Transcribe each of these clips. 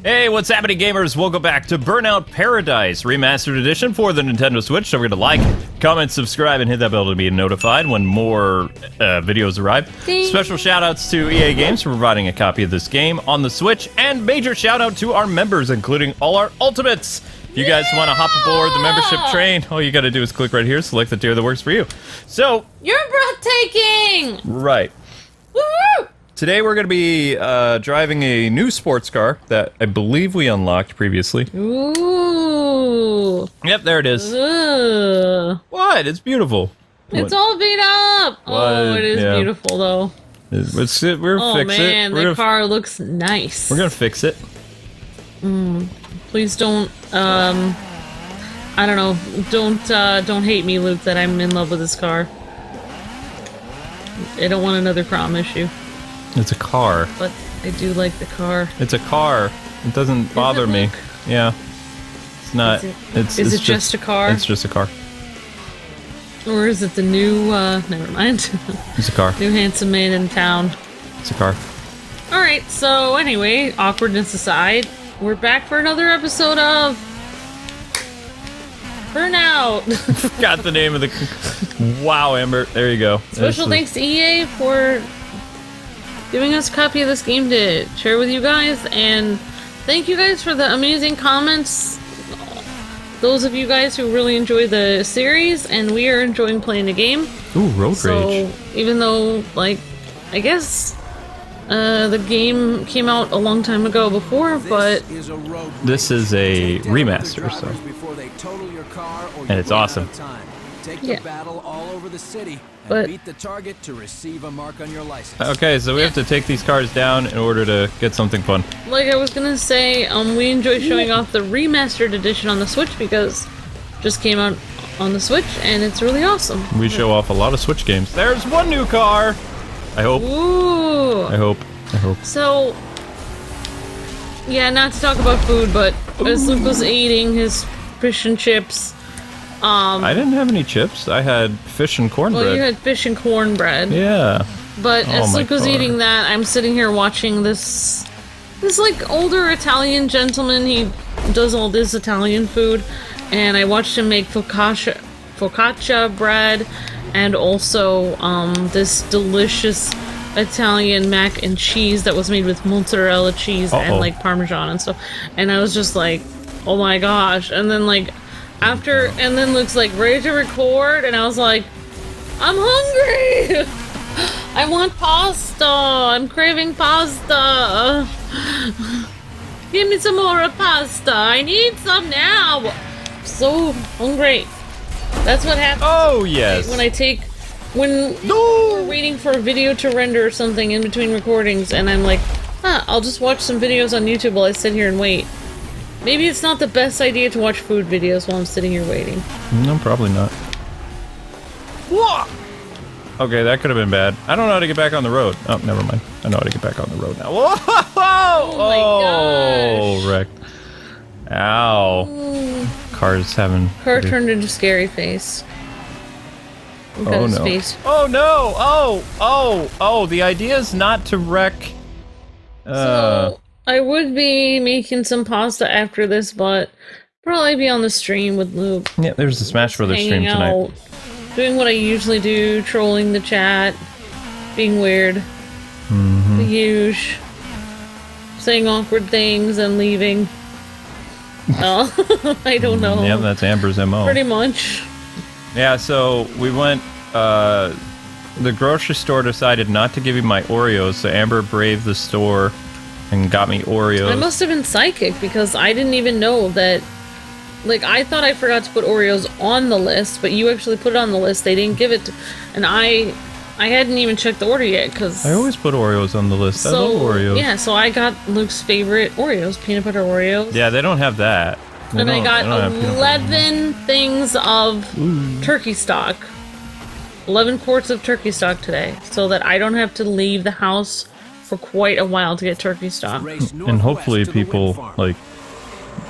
Hey, what's happening, gamers? Welcome back to Burnout Paradise Remastered Edition for the Nintendo Switch. Don't forget to like, comment, subscribe, and hit that bell to be notified when more videos arrive. Ding. Special shout-outs to EA Games for providing a copy of this game on the Switch, and major shout-out to our members, including all our Ultimates. If you guys want to hop aboard the membership train, all you gotta do is click right here, select the tier that works for you. So... You're breathtaking! Right. Woo! Today we're going to be driving a new sports car that I believe we unlocked previously. Ooh. Yep, there it is. Ugh. What? It's beautiful. It's all beat up. What? Oh, it is Yeah. beautiful though. We're gonna fix it. Oh man, the car looks nice. We're gonna fix it. Please don't. I don't know. Don't hate me, Luke. That I'm in love with this car. I don't want another prom issue. It's a car. But I do like the car. It's a car. It doesn't bother me. Luke? Yeah. It's not. Is it just a car? It's just a car. Or is it the new? Never mind. It's a car. New handsome man in town. It's a car. All right. So anyway, awkwardness aside, we're back for another episode of Burnout. Got the name of the. Wow, Amber. There you go. Special thanks to EA for giving us a copy of this game to share with you guys, and thank you guys for the amazing comments. Those of you guys who really enjoy the series, and we are enjoying playing the game. Ooh, road So rage. even though, like, I guess the game came out a long time ago before, but This is a remaster, so. And it's awesome. Take Yeah. the battle all over the city and But- beat the target to receive a mark on your license. Okay, so we have to take these cars down in order to get something fun. like I was gonna say, we enjoy showing off the remastered edition on the Switch because it just came out on the Switch and it's really awesome. We show off a lot of Switch games. There's one new car! I hope. Ooh. I hope. So, yeah, not to talk about food, but as Luke was eating his fish and chips, I didn't have any chips. I had fish and cornbread. well, you had fish and cornbread. Yeah. But Oh, as my Luke was God. eating that, I'm sitting here watching this like older Italian gentleman. He does all this Italian food, and I watched him make focaccia bread, and also this delicious Italian mac and cheese that was made with mozzarella cheese and like Parmesan and stuff. And I was just like, oh my gosh! And then like and then Luke's like ready to record, and I was like, I'm hungry. I want pasta! I'm craving pasta! Give me some more pasta! I need some now! So hungry. That's what happens Oh, yes. when we're waiting for a video to render or something in between recordings, and I'm like, I'll just watch some videos on YouTube while I sit here and wait. Maybe it's not the best idea to watch food videos while I'm sitting here waiting. No, probably not. Whoa! Okay, that could have been bad. I don't know how to get back on the road. Oh, never mind. I know how to get back on the road now. Whoa! Oh my gosh. Wrecked. Ow. Car's having... Car turned into scary face. Look at Oh, his no. face. Oh, no! Oh! The idea is not to wreck... So, I would be making some pasta after this, but probably be on the stream with Luke. Yeah, there's the Smash Brothers stream Hanging tonight. out, doing what I usually do, trolling the chat, being weird. The huge. Saying awkward things and leaving. Oh, I don't know. Yeah, that's Amber's MO. Pretty much. Yeah, so we went, the grocery store decided not to give me my Oreos, so Amber braved the store and got me Oreos. I must have been psychic because I didn't even know that. Like, I thought I forgot to put Oreos on the list, but you actually put it on the list. They didn't give it to, and I hadn't even checked the order yet because I always put Oreos on the list. I love Oreos. Yeah, so I got Luke's favorite Oreos, peanut butter Oreos. Yeah, they don't have that. And I got They don't have peanut butter. 11 things of turkey stock. 11 quarts of turkey stock today, so that I don't have to leave the house for quite a while to get turkey stock. And hopefully people, like,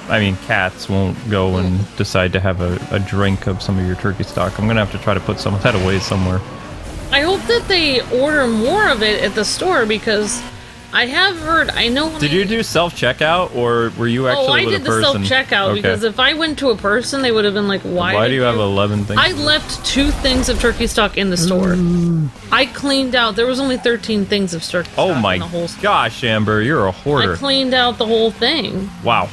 I mean, cats won't go and decide to have a drink of some of your turkey stock. I'm gonna have to try to put some of that away somewhere. I hope that they order more of it at the store because I have heard. I know. Did you do self-checkout, or were you actually with a person? Oh, I did the self-checkout because if I went to a person, they would have been like, "Why do you have 11 things?" I left 2 things of turkey stock in the store. I cleaned out. There was only 13 things of turkey stock. Oh my in the whole store. gosh, Amber, you're a hoarder. I cleaned out the whole thing. Wow.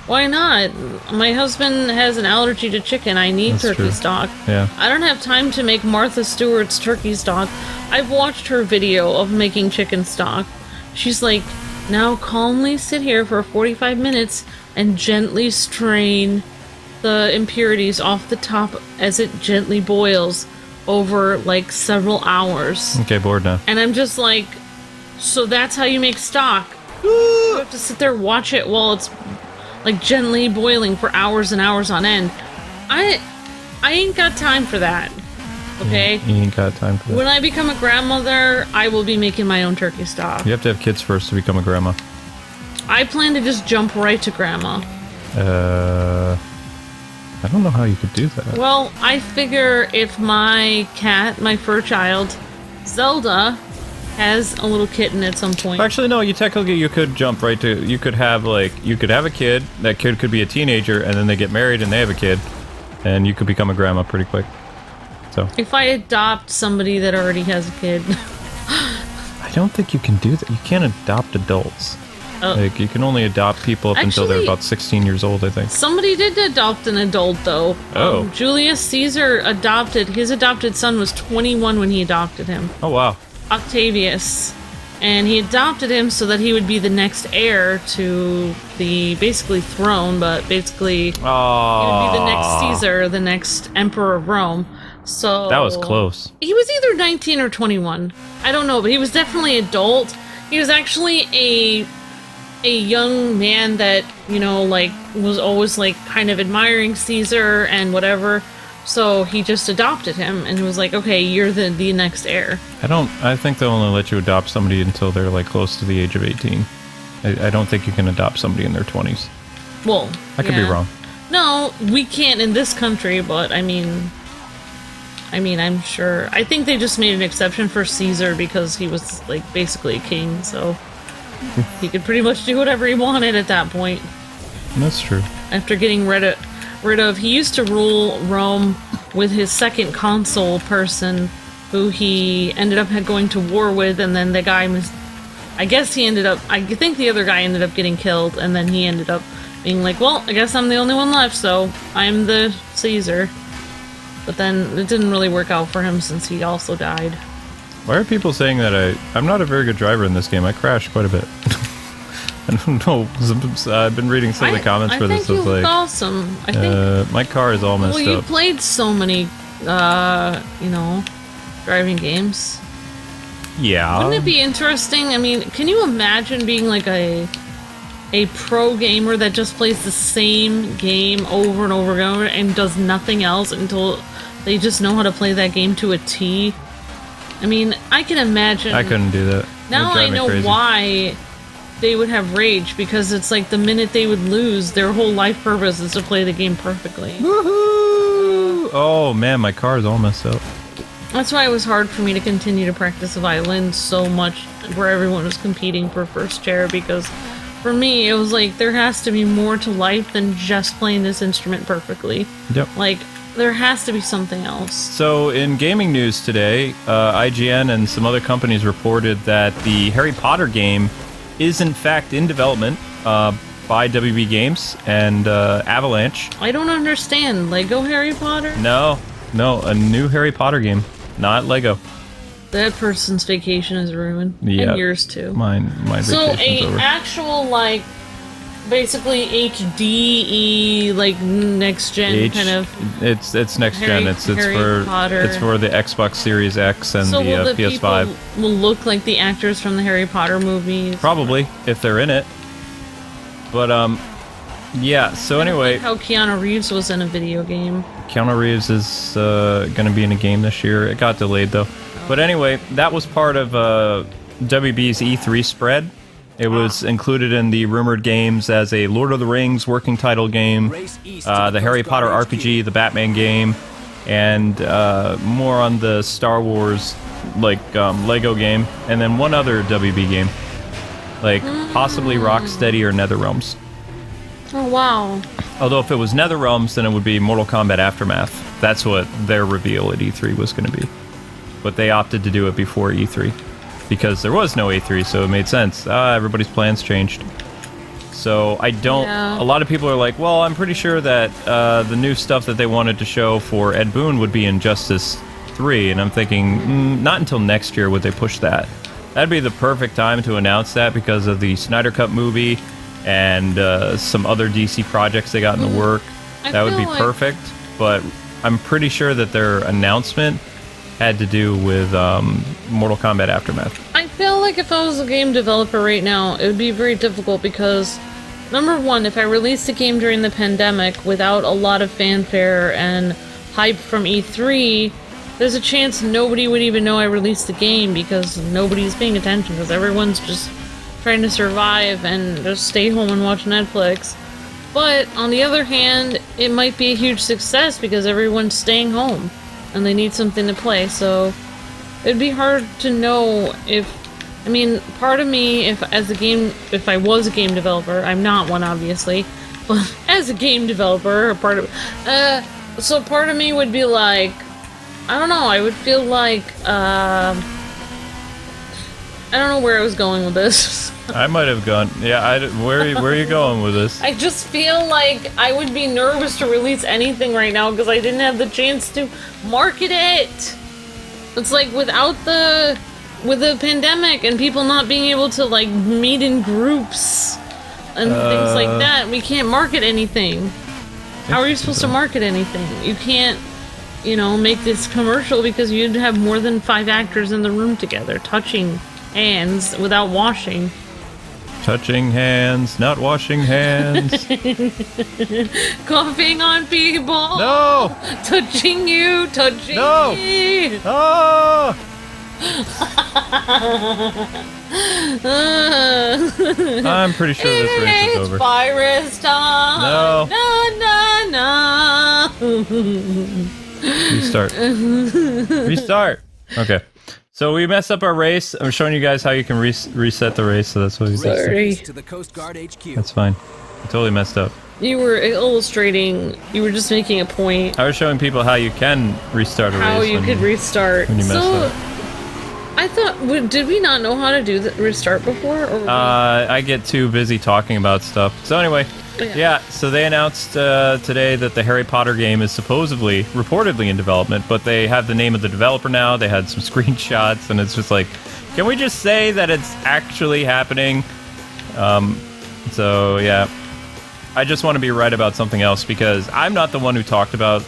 Why not? My husband has an allergy to chicken. I need turkey stock. Yeah. I don't have time to make Martha Stewart's turkey stock. I've watched her video of making chicken stock. She's like, now calmly sit here for 45 minutes and gently strain the impurities off the top as it gently boils over like several hours. Okay, bored now. And I'm just like, so that's how you make stock? You have to sit there and watch it while it's like gently boiling for hours and hours on end. I ain't got time for that. Okay? You ain't got time for that. When I become a grandmother, I will be making my own turkey stock. You have to have kids first to become a grandma. I plan to just jump right to grandma. I don't know how you could do that. Well, I figure if my cat, my fur child, Zelda, has a little kitten at some point. Actually, no, you could jump right to, you could have a kid, that kid could be a teenager, and then they get married and they have a kid, and you could become a grandma pretty quick. So. If I adopt somebody that already has a kid. I don't think you can do that. You can't adopt adults. Like, you can only adopt people up until they're about 16 years old, I think. Somebody did adopt an adult, though. Oh. Julius Caesar his adopted son was 21 when he adopted him. Oh, wow. Octavius. And he adopted him so that he would be the next heir to the, basically, throne, but basically, he would be the next Caesar, the next emperor of Rome. So that was close. He was either 19 or 21. I don't know, but he was definitely adult. He was actually a young man that, you know, like, was always, like, kind of admiring Caesar and whatever. So he just adopted him and was like, okay, you're the next heir. I think they'll only let you adopt somebody until they're, like, close to the age of 18. I don't think you can adopt somebody in their 20s. Well, I could be wrong. No, we can't in this country, but I mean, I'm sure. I think they just made an exception for Caesar because he was, like, basically a king, so he could pretty much do whatever he wanted at that point. That's true. After getting rid of, he used to rule Rome with his second consul person, who he ended up going to war with, and then the guy I think the other guy ended up getting killed, and then he ended up being like, well, I guess I'm the only one left, so I'm the Caesar. But then it didn't really work out for him since he also died. Why are people saying that I'm not a very good driver in this game? I crash quite a bit. I don't know. I've been reading some of the comments for this. I think you look awesome. I think my car is all messed up. Well, you played so many, driving games. Yeah. Wouldn't it be interesting? I mean, can you imagine being like a pro gamer that just plays the same game over and over and over and does nothing else until they just know how to play that game to a T? I mean, I can imagine. I couldn't do that. Now I know why they would have rage, because it's like the minute they would lose, their whole life purpose is to play the game perfectly. Woohoo! Oh man, my car is all messed up. That's why it was hard for me to continue to practice the violin so much, where everyone was competing for first chair, because for me, it was like, there has to be more to life than just playing this instrument perfectly. Yep. Like, there has to be something else. So, in gaming news today, IGN and some other companies reported that the Harry Potter game is in fact in development by WB Games and Avalanche. I don't understand. Lego Harry Potter? No, a new Harry Potter game, not Lego. That person's vacation is ruined. Yeah. And yours too. My vacation's over. So actual, like, basically HD, like, next gen kind of. It's next gen. It's for the Xbox Series X and so the will the PS5. People will look like the actors from the Harry Potter movies. Probably, if they're in it. But yeah. So anyway, like how Keanu Reeves was in a video game. Keanu Reeves is going to be in a game this year. It got delayed though. But anyway, that was part of WB's E3 spread. It was included in the rumored games as a Lord of the Rings working title game, the Harry Potter RPG, the Batman game, and more on the Star Wars, like, Lego game, and then one other WB game. like possibly Rocksteady or NetherRealms. Oh, wow. Although if it was NetherRealms, then it would be Mortal Kombat Aftermath. That's what their reveal at E3 was going to be. But they opted to do it before E3 because there was no E3, so it made sense. Everybody's plans changed. So I don't... Yeah. A lot of people are like, well, I'm pretty sure that the new stuff that they wanted to show for Ed Boon would be Injustice 3, and I'm thinking, not until next year would they push that. That'd be the perfect time to announce that because of the Snyder Cut movie and some other DC projects they got in the work. That would be perfect, but I'm pretty sure that their announcement had to do with Mortal Kombat Aftermath. I feel like if I was a game developer right now, it would be very difficult because, number one, if I released a game during the pandemic without a lot of fanfare and hype from E3, there's a chance nobody would even know I released the game because nobody's paying attention because everyone's just trying to survive and just stay home and watch Netflix. But on the other hand, it might be a huge success because everyone's staying home and they need something to play, so it'd be hard to know if... I mean, part of me, if I was a game developer, I'm not one obviously, but as a game developer, so part of me would be like, I don't know, I would feel like, I don't know where I was going with this. I might have gone... Yeah, where are you going with this? I just feel like I would be nervous to release anything right now because I didn't have the chance to market it. It's like with the pandemic and people not being able to like meet in groups and things like that, we can't market anything. How are you supposed to market anything? You can't, make this commercial because you'd have more than 5 actors in the room together touching hands without washing. Touching hands, not washing hands. Coughing on people. No! Touching you, touching no! me. Oh! I'm pretty sure this race is over. It's virus time. No. No. Restart. Restart. Okay. So we messed up our race. I'm showing you guys how you can reset the race, so that's what he's Sorry. To the Coast Guard HQ. That's fine. I totally messed up. You were illustrating, you were just making a point. I was showing people how you can restart a race. How you could restart. When you messed up. I thought, did we not know how to do the restart before? Or I get too busy talking about stuff. So anyway, yeah, so they announced today that the Harry Potter game is reportedly in development, but they have the name of the developer now. They had some screenshots, and it's just like, can we just say that it's actually happening? So yeah, I just want to be right about something else because I'm not the one who talked about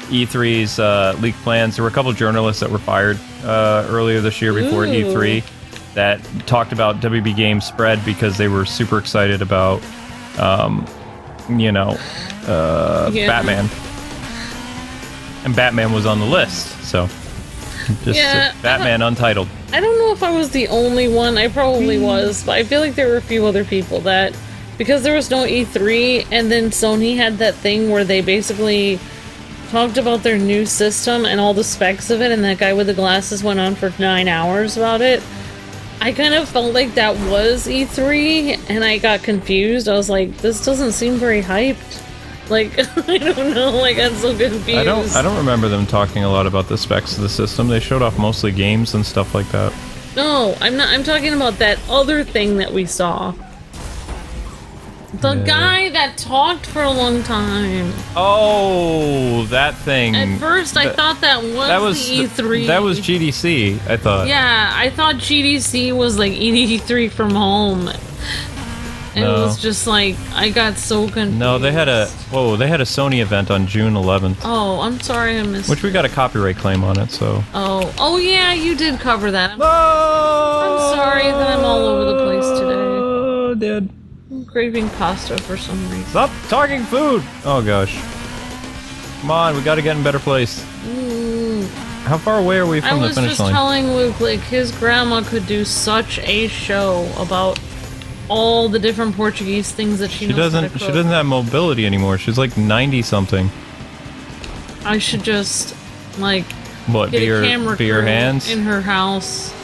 E3's leaked plans. There were a couple journalists that were fired earlier this year before E3 that talked about WB Games spread because they were super excited about, Batman. And Batman was on the list, so just Batman Untitled. I don't know if I was the only one. I probably was, but I feel like there were a few other people that, because there was no E3, and then Sony had that thing where they basically talked about their new system and all the specs of it, and that guy with the glasses went on for 9 hours about it. I kind of felt like that was E3, and I got confused. I was like, this doesn't seem very hyped. Like, I don't know, I got so confused. I don't remember them talking a lot about the specs of the system. They showed off mostly games and stuff like that. No, I'm talking about that other thing that we saw. The guy that talked for a long time. Oh, that thing. At first, I thought that was the E3. That was GDC, I thought. Yeah, I thought GDC was like E3 from home. It was just like, I got so confused. No, they had a Sony event on June 11th. Oh, I'm sorry I missed Which we got a copyright claim on it, so. Oh yeah, you did cover that. I'm Oh, sorry that I'm all over the place today. Oh, dude. I'm craving pasta for some reason. Stop talking food! Oh gosh. Come on, we gotta get in a better place. How far away are we from the finish line? I was just telling Luke, like, his grandma could do such a show about all the different Portuguese things that she knows how to cook. She doesn't have mobility anymore. She's like 90 something. I should just, like, What, get be a camera your crew hands? in her house.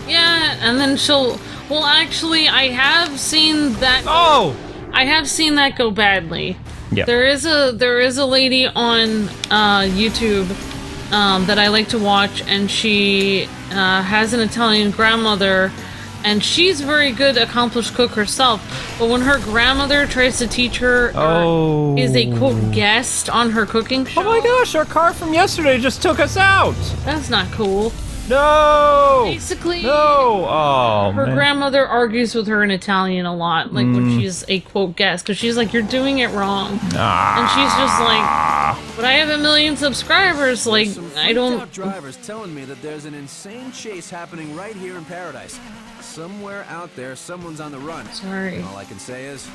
Yeah, that, and then she'll. Well, actually, I have seen that. Oh! I have seen that go badly. Yeah. There is a lady on YouTube that I like to watch, and she has an Italian grandmother, and she's a very good, accomplished cook herself. But when her grandmother tries to teach her, or is a quote guest on her cooking show. Oh my gosh, our car from yesterday just took us out! That's not cool. No! Basically, No! Oh, her man. grandmother argues with her in Italian a lot, like when she's a quote guest, because she's like, "You're doing it wrong," and she's just like, "But I have 1 million subscribers. Like, Some I don't." freaked out drivers telling me that there's an insane chase happening right here in Paradise. Somewhere out there, someone's on the run. Sorry. And all I can say is,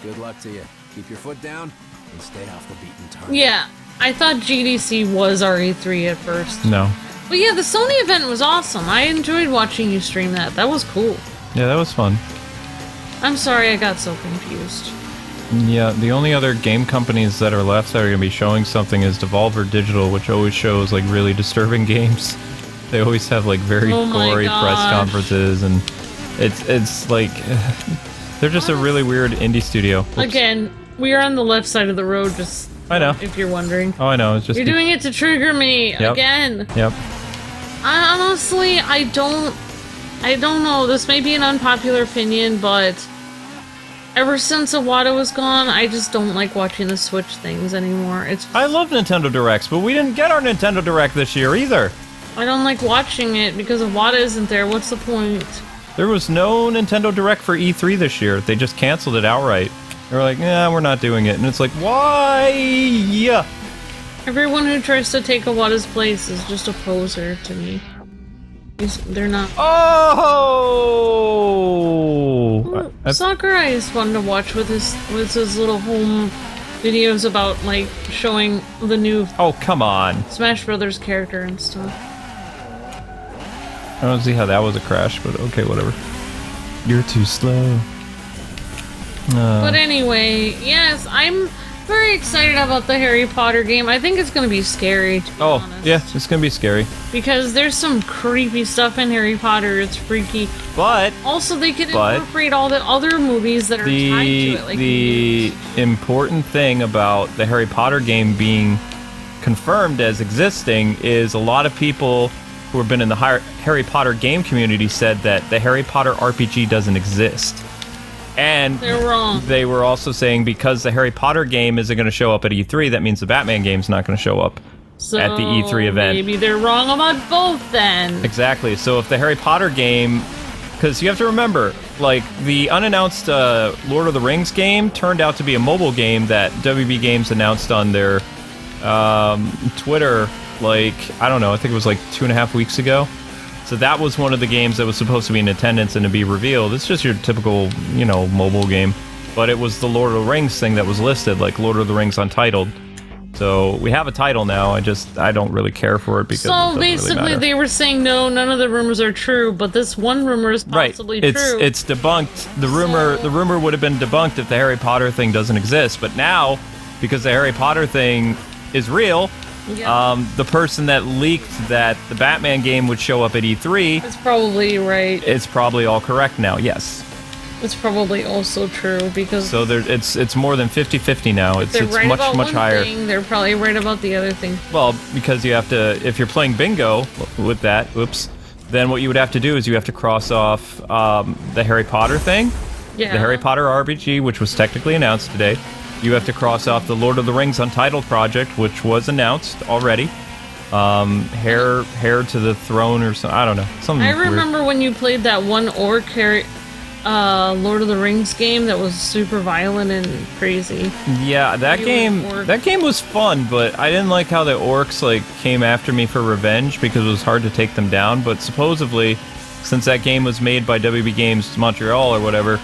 good luck to you. Keep your foot down and stay off the beaten target. Yeah, I thought GDC was RE3 at first. No. But yeah, the Sony event was awesome. I enjoyed watching you stream that. That was cool. Yeah, that was fun. I'm sorry I got so confused. Yeah, the only other game companies that are left that are going to be showing something is Devolver Digital, which always shows like really disturbing games. They always have like very Oh my gory press gosh. conferences, and it's like they're just a really weird indie studio. Whoops. Again, we are on the left side of the road, just I know. if you're wondering. Oh, I know. It's just You're doing it to trigger me Yep. again. Yep. Honestly, I don't know. This may be an unpopular opinion, but ever since Iwata was gone, I just don't like watching the Switch things anymore. I love Nintendo Directs, but we didn't get our Nintendo Direct this year either. I don't like watching it because Iwata isn't there. What's the point? There was no Nintendo Direct for E3 this year. They just canceled it outright. They were like, "Yeah, we're not doing it," and it's like, why? Yeah. Everyone who tries to take Iwata's place is just a poser to me. They're not. Oh! Sakurai is fun to watch with his little home videos about like showing the new Oh, come on. Smash Brothers character and stuff. I don't see how that was a crash, but okay, whatever. You're too slow. But anyway, yes, I'm very excited about the Harry Potter game. I think it's gonna be scary, to be honest. Yeah, it's gonna be scary. Because there's some creepy stuff in Harry Potter. It's freaky. But Also, they could incorporate all the other movies that are tied to it. Like the important thing about the Harry Potter game being confirmed as existing is a lot of people who have been in the Harry Potter game community said that the Harry Potter RPG doesn't exist. And they're wrong. They were also saying because the Harry Potter game isn't going to show up at E3, that means the Batman game's not going to show up at the E3 event. Maybe they're wrong about both then. Exactly. So if the Harry Potter game, because you have to remember, like the unannounced Lord of the Rings game turned out to be a mobile game that WB Games announced on their Twitter, like, I don't know, I think it was like 2.5 weeks ago. So that was one of the games that was supposed to be in attendance and to be revealed. It's just your typical, mobile game. But it was the Lord of the Rings thing that was listed, like Lord of the Rings Untitled. So we have a title now. I don't really care for it because it doesn't basically really matter. they were saying no, none of the rumors are true, but this one rumor is possibly true. It's debunked. The rumor would have been debunked if the Harry Potter thing doesn't exist. But now, because the Harry Potter thing is real, Yeah. the person that leaked that the Batman game would show up at E3, It's probably right. it's probably all correct now. Yes. It's probably also true because So it's more than 50-50 now. It's they're right much about one higher. thing, they're probably right about the other thing. Well, because you have to, if you're playing bingo with that, then what you would have to do is you have to cross off the Harry Potter thing, Yeah. the Harry Potter RPG, which was technically announced today. You have to cross off the Lord of the Rings Untitled project, which was announced already. Heir to the Throne or something. I don't know. Something I weird. remember when you played that one orc Lord of the Rings game that was super violent and crazy. Yeah, that You game were an orc. that game was fun, but I didn't like how the orcs came after me for revenge because it was hard to take them down. But supposedly, since that game was made by WB Games Montreal or whatever,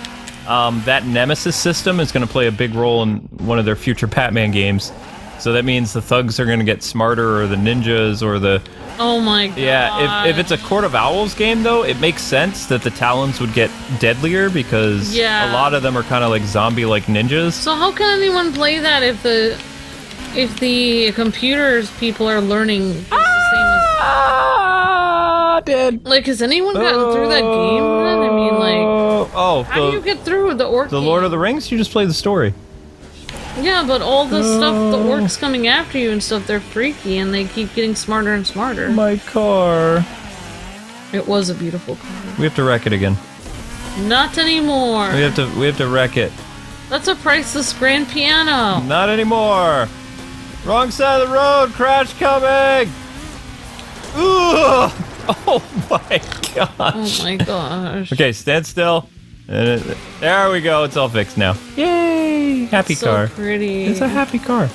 that Nemesis system is going to play a big role in one of their future Batman games. So that means the thugs are going to get smarter, or the ninjas, or the... Oh my god. Yeah, if it's a Court of Owls game, though, it makes sense that the Talons would get deadlier because Yeah. a lot of them are kind of like zombie-like ninjas. So how can anyone play that if the computers people are learning just the same as not dead. Like, has anyone gotten through that game yet? I mean, like, how do you get through the orc The game? Lord of the Rings? You just play the story. Yeah, but all the stuff, the orcs coming after you and stuff, they're freaky and they keep getting smarter and smarter. My car. It was a beautiful car. We have to wreck it again. Not anymore. We have to wreck it. That's a priceless grand piano. Not anymore. Wrong side of the road. Crash coming. Ooh. Oh my gosh. Oh my gosh. Okay, stand still. There we go. It's all fixed now. Yay! Happy so car. Pretty. It's a happy car.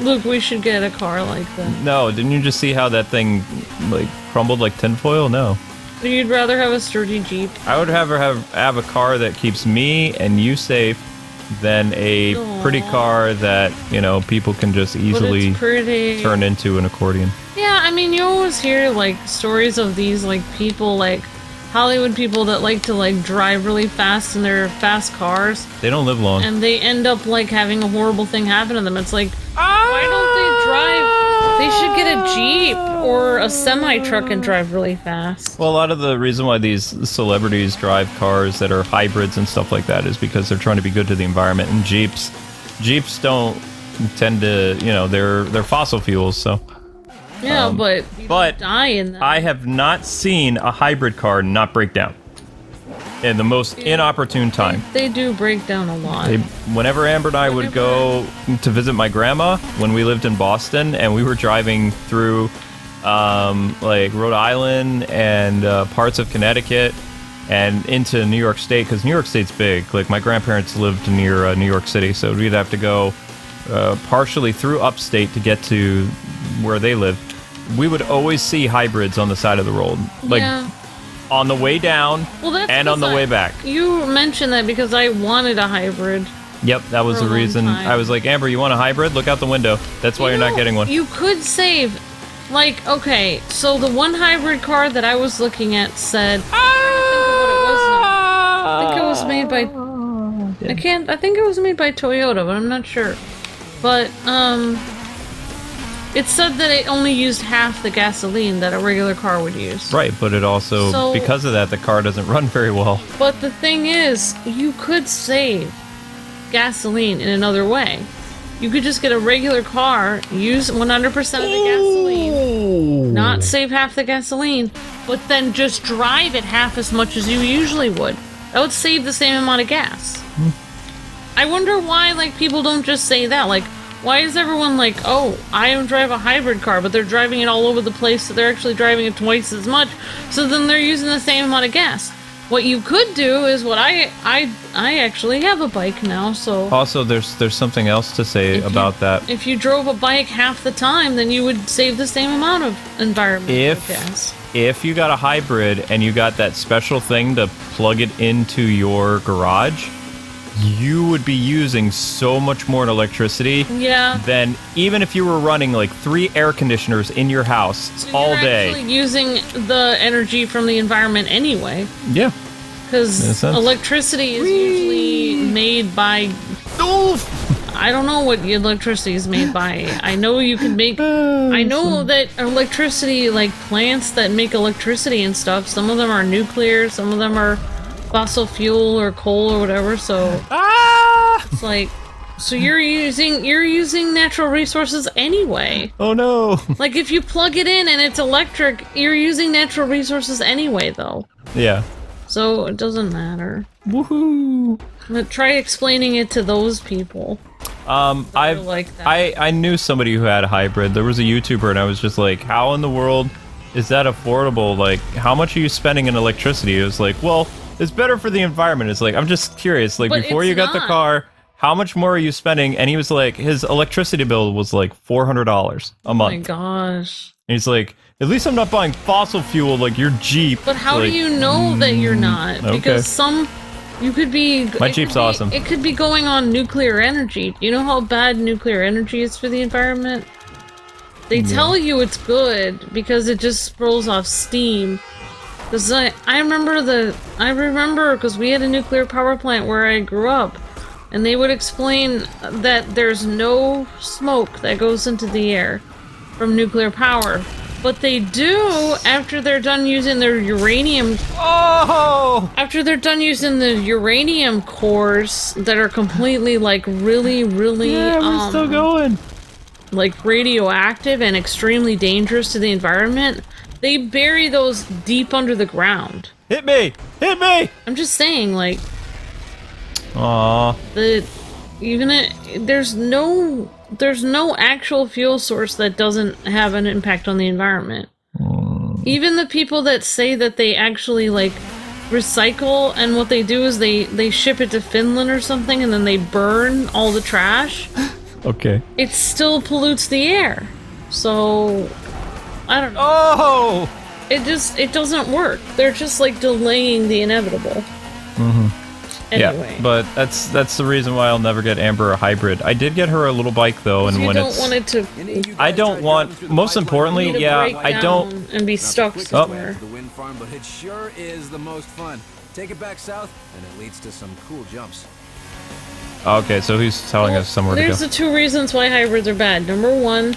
Look, we should get a car like that. No, didn't you just see how that thing like crumbled like tinfoil? No. So you'd rather have a sturdy Jeep? I would rather have a car that keeps me and you safe than a pretty car that, you know, people can just easily turn into an accordion. Yeah, I mean, you always hear like stories of these like people, like Hollywood people that like to like drive really fast in their fast cars. They don't live long. And they end up like having a horrible thing happen to them. It's like, why don't they drive? They should get a Jeep or a semi-truck and drive really fast. Well, a lot of the reason why these celebrities drive cars that are hybrids and stuff like that is because they're trying to be good to the environment. And Jeeps don't tend to, you know, they're fossil fuels, so. Yeah, but you don't die in that. I have not seen a hybrid car not break down in the most inopportune time. They do break down a lot. Whenever Amber and I would go to visit my grandma when we lived in Boston, and we were driving through like Rhode Island and parts of Connecticut and into New York State, because New York State's big. Like, my grandparents lived near New York City, so we'd have to go partially through upstate to get to where they lived. We would always see hybrids on the side of the road, like on the way down and on the way back. You mentioned that because I wanted a hybrid. Yep, that was the reason. I was like, Amber, you want a hybrid? Look out the window. That's why you're not getting one. You could save, like, okay, so the one hybrid car that I was looking at said, I think it was made by, I think it was made by Toyota, but I'm not sure. But, it said that it only used half the gasoline that a regular car would use. Right, but it also, because of that, the car doesn't run very well. But the thing is, you could save gasoline in another way. You could just get a regular car, use 100% of the gasoline, not save half the gasoline, but then just drive it half as much as you usually would. That would save the same amount of gas. I wonder why, like, people don't just say that. Like, why is everyone like, oh, I don't drive a hybrid car, but they're driving it all over the place, so they're actually driving it twice as much, so then they're using the same amount of gas. What you could do is what I actually have a bike now, so... Also, there's something else to say about that. If you drove a bike half the time, then you would save the same amount of environmental gas. If you got a hybrid and you got that special thing to plug it into your garage, you would be using so much more electricity than even if you were running like 3 air conditioners in your house all day. You're actually using the energy from the environment anyway. Yeah. Because electricity is usually made by... I don't know what electricity is made by. I know you can make... I know that electricity, like plants that make electricity and stuff, some of them are nuclear, some of them are fossil fuel or coal or whatever, so it's like, so you're using natural resources anyway. Oh no. Like, if you plug it in and it's electric, you're using natural resources anyway, though. Yeah. So it doesn't matter. Woohoo. But try explaining it to those people. I knew somebody who had a hybrid. There was a YouTuber, and I was just like, how in the world is that affordable? Like, how much are you spending in electricity? It was like, well, it's better for the environment. It's like, I'm just curious, like, but before you got the car, how much more are you spending? And he was like, his electricity bill was like $400 a month. Oh my gosh. And he's like, at least I'm not buying fossil fuel like your Jeep. But how do you know that you're not? Because you could be... My Jeep's awesome. It could be going on nuclear energy. You know how bad nuclear energy is for the environment? They tell you it's good because it just rolls off steam. Because I remember because we had a nuclear power plant where I grew up, and they would explain that there's no smoke that goes into the air from nuclear power But they do after they're done using their uranium. Oh! After they're done using the uranium cores that are completely like really, Yeah, we're still going. like radioactive and extremely dangerous to the environment, they bury those deep under the ground. Hit me! Hit me! I'm just saying, like, Aww. there's no actual fuel source that doesn't have an impact on the environment. Even the people that say that they actually like recycle, and what they do is they ship it to Finland or something and then they burn all the trash. Okay. It still pollutes the air. So I don't know. Oh! It doesn't work. They're just like delaying the inevitable. Anyway. Yeah, but that's the reason why I'll never get Amber a hybrid. I did get her a little bike though, and when it's... You don't want it to... I don't want... Most importantly, yeah, break I down don't... and be stuck somewhere. The wind farm, but it sure is the most fun. Take it back south, and it leads to some cool jumps. Okay, so he's telling us somewhere to go. There's the two reasons why hybrids are bad. Number one,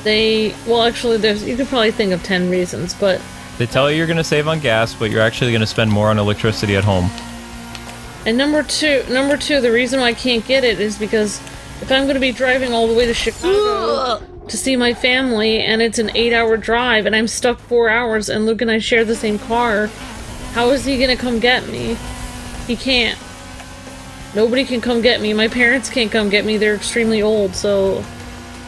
well, actually, you could probably think of 10 reasons, but... They tell you you're going to save on gas, but you're actually going to spend more on electricity at home. And number two, the reason why I can't get it is because if I'm going to be driving all the way to Chicago to see my family, and it's an 8-hour drive, and I'm stuck 4 hours, and Luke and I share the same car, how is he going to come get me? He can't. Nobody can come get me. My parents can't come get me. They're extremely old, so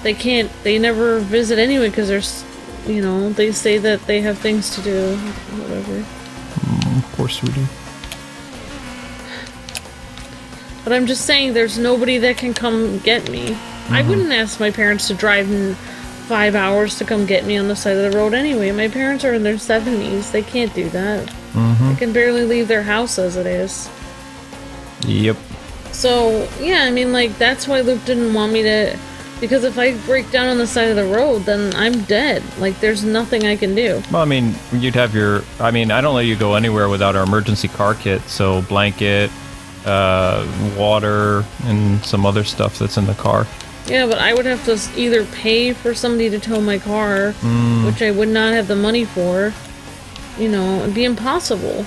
they never visit anyway because they say that they have things to do, whatever. Poor sweetie. But I'm just saying, there's nobody that can come get me. I wouldn't ask my parents to drive in 5 hours to come get me on the side of the road anyway. My parents are in their 70s. They can't do that. They can barely leave their house as it is. Yep. So, yeah, I mean, like, that's why Luke didn't want me to... Because if I break down on the side of the road, then I'm dead. Like, there's nothing I can do. Well, I mean, you'd have your... I mean, I don't let you go anywhere without our emergency car kit, so blanket... water, and some other stuff that's in the car. Yeah, but I would have to either pay for somebody to tow my car, which I would not have the money for. You know, it'd be impossible.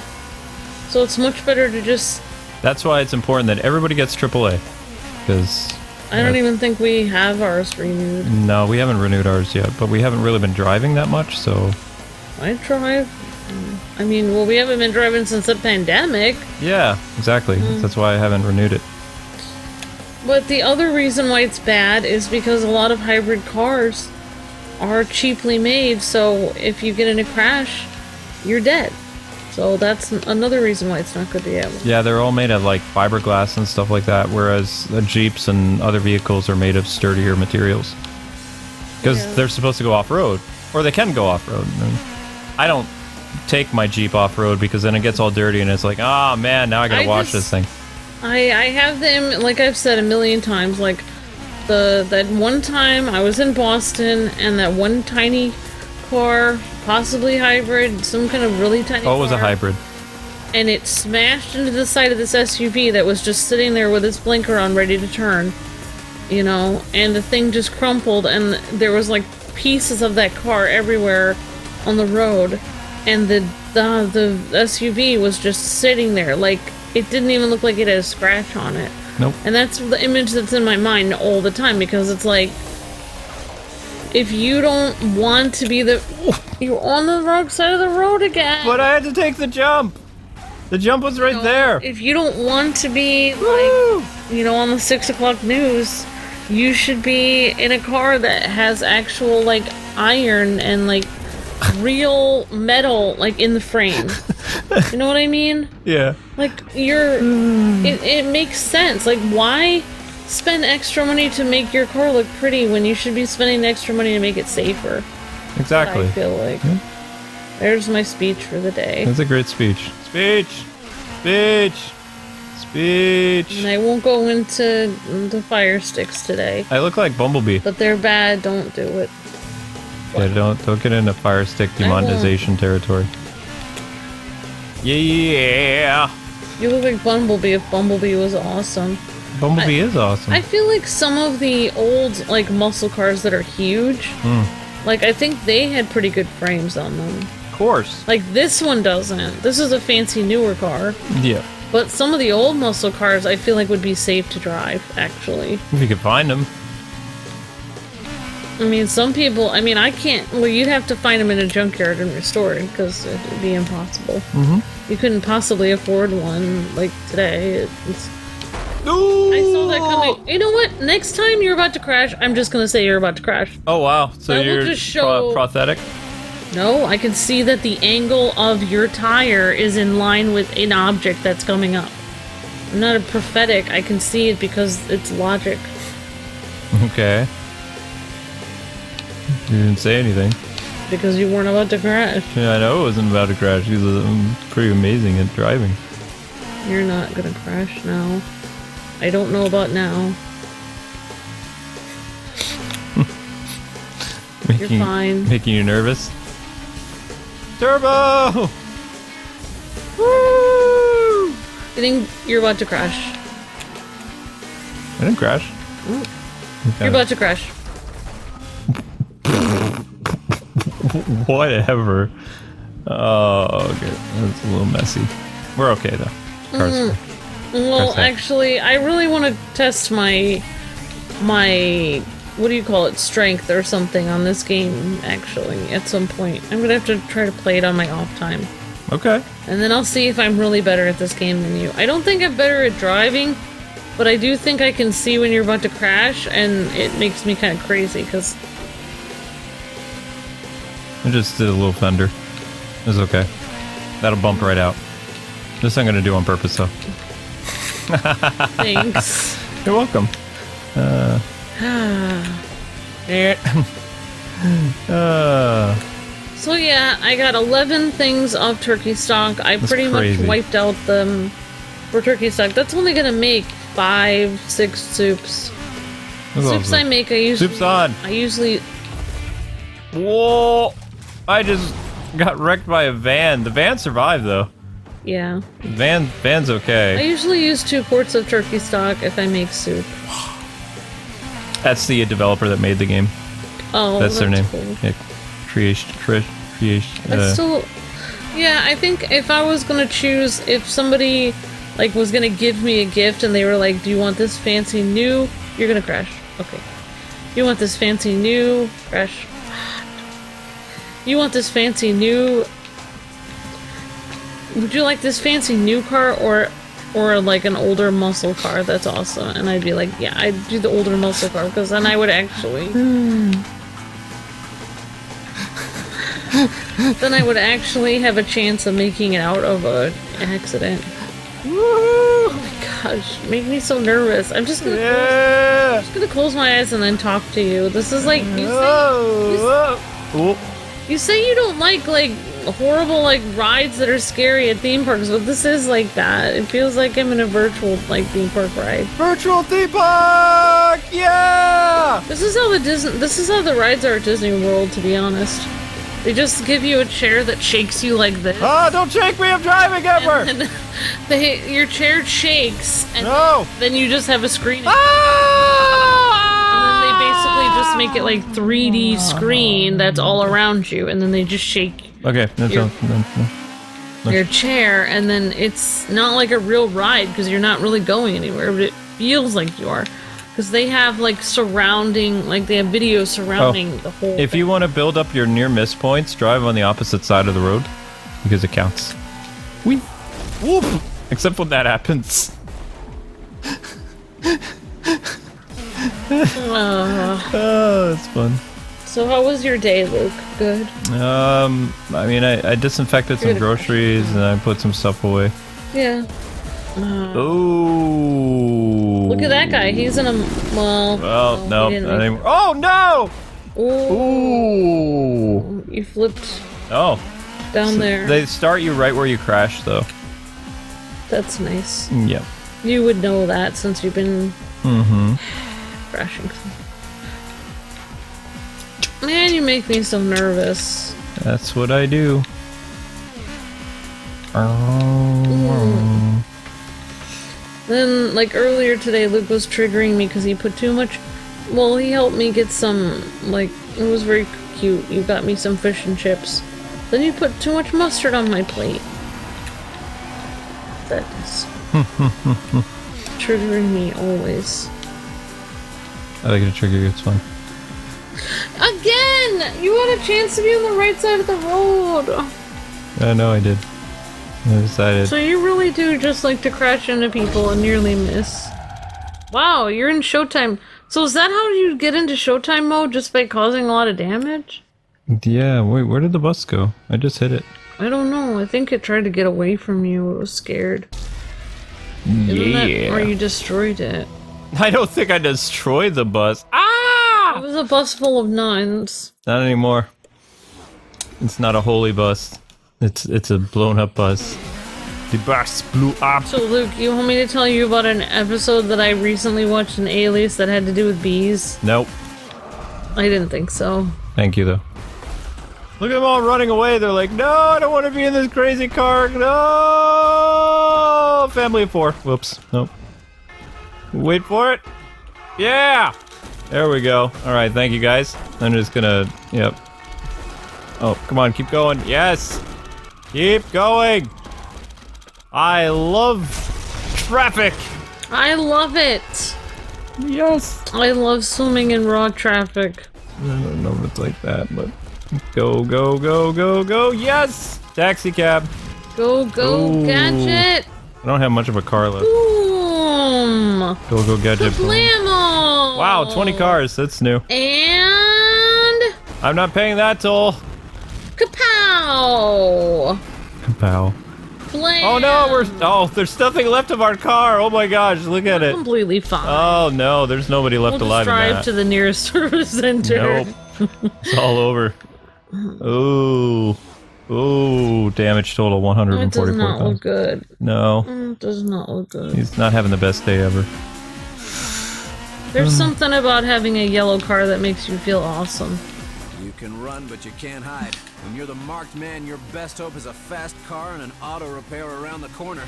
So it's much better to just... That's why it's important that everybody gets AAA. Because... I don't even think we have ours renewed. No, we haven't renewed ours yet, but we haven't really been driving that much, so... I drive. I mean, well, we haven't been driving since the pandemic. Yeah, exactly. That's why I haven't renewed it. But the other reason why it's bad is because a lot of hybrid cars are cheaply made, so if you get in a crash, you're dead. So that's another reason why it's not good to have. Yeah, they're all made of like fiberglass and stuff like that, whereas the Jeeps and other vehicles are made of sturdier materials. Because they're supposed to go off-road, or they can go off-road. I don't take my Jeep off-road because then it gets all dirty and it's like, ah, man, now I gotta wash this thing. I have them, like I've said a million times, like that one time I was in Boston and that one tiny car, possibly hybrid, some kind of really tiny car. Oh, it was a hybrid. And it smashed into the side of this SUV that was just sitting there with its blinker on ready to turn, you know, and the thing just crumpled and there was like pieces of that car everywhere on the road, and the SUV was just sitting there, like it didn't even look like it had a scratch on it. Nope. And that's the image that's in my mind all the time, because it's like, if you don't want to be you're on the wrong side of the road again. But I had to take the jump. The jump was right there. If you don't want to be like, you know, on the 6 o'clock news, you should be in a car that has actual like iron and like real metal like in the frame. You know what I mean? Yeah. Like it makes sense. Like, why spend extra money to make your car look pretty when you should be spending extra money to make it safer? Exactly. I feel like. There's my speech for the day. That's a great speech. Speech. And I won't go into the fire sticks today. I look like Bumblebee. But they're bad. Don't do it. Yeah, don't get into fire stick demonetization territory. Yeah. You look like Bumblebee if Bumblebee was awesome. Bumblebee is awesome. I feel like some of the old like muscle cars that are huge, Like, I think they had pretty good frames on them. Of course. Like, this one doesn't. This is a fancy newer car. Yeah. But some of the old muscle cars I feel like would be safe to drive, actually. If you could find them. I mean, some people, I mean, I can't, well, you'd have to find them in a junkyard and restore it, because it would be impossible. You couldn't possibly afford one, like, today. Ooh! I saw that coming. You know what? Next time you're about to crash, I'm just gonna say you're about to crash. Oh, wow. So That will you're just show- prosthetic? No, I can see that the angle of your tire is in line with an object that's coming up. I'm not a prophetic, I can see it because it's logic. Okay. You didn't say anything. Because you weren't about to crash. Yeah, I know it wasn't about to crash. He's pretty amazing at driving. You're not gonna crash now. I don't know about now. You're fine. Making you nervous? Turbo! Woo! I think you're about to crash. I didn't crash. Ooh. Okay. You're about to crash. Whatever. Oh, okay. That's a little messy. We're okay though. Car's Well, actually, I really want to test my what do you call it, strength or something on this game, actually, at some point. I'm gonna have to try to play it on my off time. Okay. And then I'll see if I'm really better at this game than you. I don't think I'm better at driving, but I do think I can see when you're about to crash, and it makes me kind of crazy, because... I just did a little fender. It's okay. That'll bump right out. This I'm gonna do on purpose though. Thanks. You're welcome. So yeah, I got 11 things of turkey stock. I pretty much wiped out them for turkey stock. That's only gonna make 5-6 soups. Soups I make, I usually... Soup's on! I usually... Whoa! I just got wrecked by a van. The van survived though. Yeah. Van's I okay. usually use 2 quarts of turkey stock if I make soup. That's the developer that made the game. Oh, that's their name. Cool. Yeah, creation. That's still... Yeah, I think if I was gonna choose, if somebody, like, was gonna give me a gift and they were like, do you want this fancy new... You're gonna crash. Okay. You want this fancy new... Crash. You want this fancy new... Would you like this fancy new car or like an older muscle car that's awesome? And I'd be like, yeah, I'd do the older muscle car, because then I would actually... then I would actually have a chance of making it out of an accident. Oh my gosh, make me so nervous. I'm just gonna close my eyes and then talk to you. This is like, you say you don't like horrible like rides that are scary at theme parks, but this is like that. It feels like I'm in a virtual like theme park ride. Virtual theme park! Yeah! This is how the rides are at Disney World, to be honest. They just give you a chair that shakes you like this. Oh, don't shake me! I'm driving, Edward! And your chair shakes, and then you just have a screen. And then they basically just make it like 3D screen that's all around you, and then they just shake your chair, and then it's not like a real ride because you're not really going anywhere, but it feels like you are. Because they have like surrounding, like they have video surrounding the whole If you want to build up your near miss points, drive on the opposite side of the road because it counts. Whee! Whoop! Except when that happens. Oh, that's fun. So how was your day, Luke? Good? I mean, I disinfected some groceries and I put some stuff away. Yeah. Oh. Look at that guy. He's in a... Well, no. Not anymore. Oh, no! Ooh. You flipped down there. They start you right where you crash, though. That's nice. Yep. You would know that since you've been crashing. Man, you make me so nervous. That's what I do. Then, like earlier today, Luke was triggering me because he put too much... Well, he helped me get some, like, it was very cute. You got me some fish and chips. Then you put too much mustard on my plate. That is triggering me always. I like to trigger you, it's fun. Again! You had a chance to be on the right side of the road. I know I did. I decided. So you really do just like to crash into people and nearly miss. Wow, you're in Showtime. So is that how you get into Showtime mode? Just by causing a lot of damage? Yeah, wait, where did the bus go? I just hit it. I don't know. I think it tried to get away from you. It was scared. Yeah. Or you destroyed it. I don't think I destroyed the bus. It was a bus full of nuns. Not anymore. It's not a holy bus. It's a blown up bus. The bus blew up. So Luke, you want me to tell you about an episode that I recently watched in Alias that had to do with bees? Nope. I didn't think so. Thank you though. Look at them all running away. They're like, no, I don't want to be in this crazy car. No! Family of 4. Whoops. Nope. Wait for it. Yeah! There we go. Alright, thank you guys. I'm just gonna... Yep. Oh, come on, keep going. Yes! Keep going! I love traffic! I love it! Yes! I love swimming in raw traffic. I don't know if it's like that, but... Go, go, go, go, go! Yes! Taxi cab. Go, go, Ooh. gadget! I don't have much of a car left. Boom! Go, go, gadget. Boom. Blammo! Wow, 20 cars. That's new. And... I'm not paying that toll. Kapow! Pow. Blam! Oh no, there's nothing left of our car. Oh my gosh, look at it. Completely fine. Oh no, there's nobody left we'll alive just drive in that. to the nearest service center. Nope. It's all over. Ooh. Ooh, damage total It does 144 not pounds. look good. No, It does not look good. he's not having the best day ever. There's something about having a yellow car that makes you feel awesome. You can run, but you can't hide. When you're the marked man, your best hope is a fast car and an auto repair around the corner.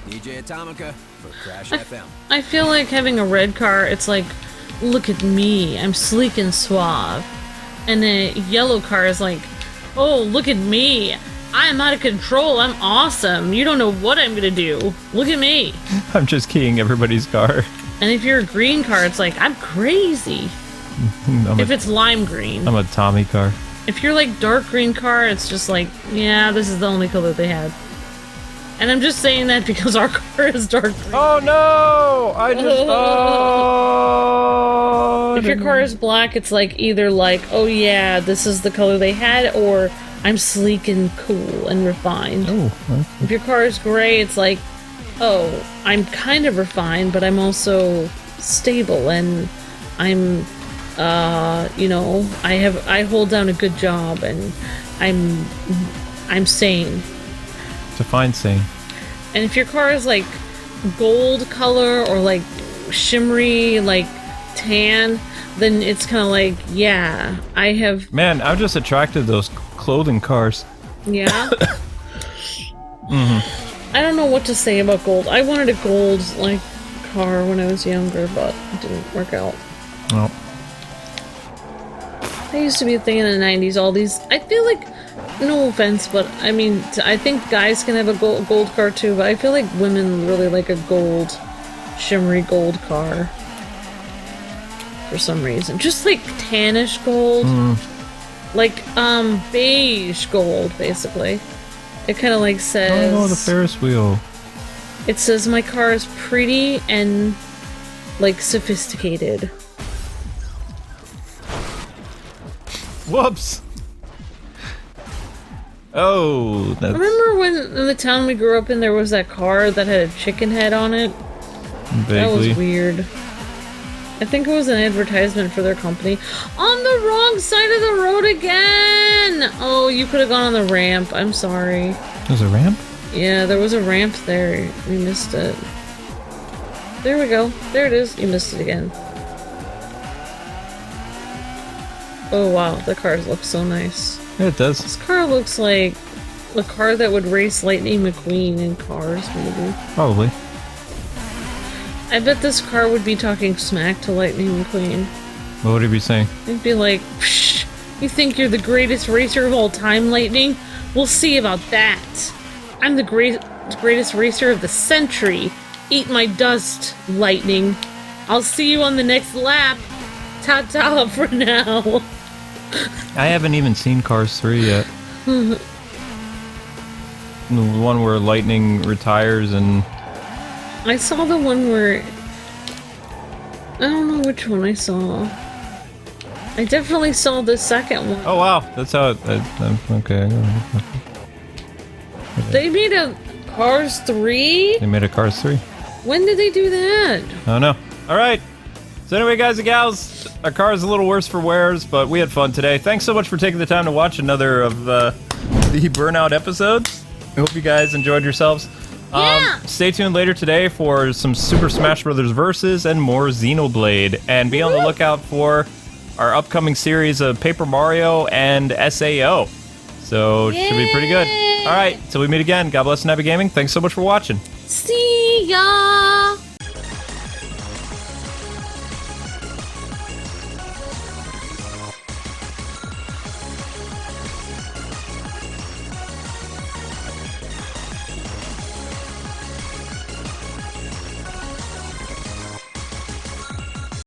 DJ Atomica for Crash FM. I feel like having a red car, it's like, look at me, I'm sleek and suave. And a yellow car is like, oh, look at me, I'm out of control, I'm awesome, you don't know what I'm gonna do, look at me. I'm just keying everybody's car. And if you're a green car, it's like, I'm crazy. If it's lime green. I'm a Tommy car. If you're like dark green car, it's just like, yeah, this is the only color they had. And I'm just saying that because our car is dark green. Oh no! I just... Oh, If your car is black, it's like either like, oh yeah, this is the color they had, or I'm sleek and cool and refined. Oh, If your car is gray, it's like, oh, I'm kind of refined, but I'm also stable and I'm, you know, I hold down a good job and I'm sane. define sane. And if your car is like gold color or like shimmery, like tan, then it's kind of like, yeah, I have, Man, I'm just attracted to those clothing cars. yeah. I don't know what to say about gold. I wanted a gold, like, car when I was younger, but it didn't work out. Oh. That used to be a thing in the 90s, all these, I feel like, no offense, but I mean, I think guys can have a gold car too, but I feel like women really like a gold, shimmery gold car. For some reason. Just like tannish gold. Like, beige gold, basically. It kind of like says... Oh, the Ferris wheel. It says my car is pretty and, like, sophisticated. Whoops! Oh, that's... Remember when in the town we grew up in there was that car that had a chicken head on it? That was vaguely. weird. I think it was an advertisement for their company. On the wrong side of the road again! Oh, you could have gone on the ramp. I'm sorry. There's a ramp? Yeah, there was a ramp there. We missed it. There we go. There it is. You missed it again. Oh wow, the cars look so nice. Yeah, it does. This car looks like a car that would race Lightning McQueen in Cars, maybe. Probably. I bet this car would be talking smack to Lightning McQueen. What would he be saying? It'd be like, psh, You think you're the greatest racer of all time, Lightning? We'll see about that. I'm the greatest racer of the century. Eat my dust, Lightning. I'll see you on the next lap. Ta-ta for now. I haven't even seen Cars 3 yet. The one where Lightning retires and... I saw the one where... I don't know which one I saw. I definitely saw the second one. Oh wow, that's how it... okay. They made a Cars 3? They made a Cars 3. When did they do that? I don't know. Alright. So anyway, guys and gals, our car is a little worse for wears, but we had fun today. Thanks so much for taking the time to watch another of the Burnout episodes. I hope you guys enjoyed yourselves. Yeah. Stay tuned later today for some Super Smash Bros. Versus and more Xenoblade. And be on the lookout for our upcoming series of Paper Mario and SAO. So, should be pretty good. Alright, till we meet again. God bless and happy gaming. Thanks so much for watching. See ya!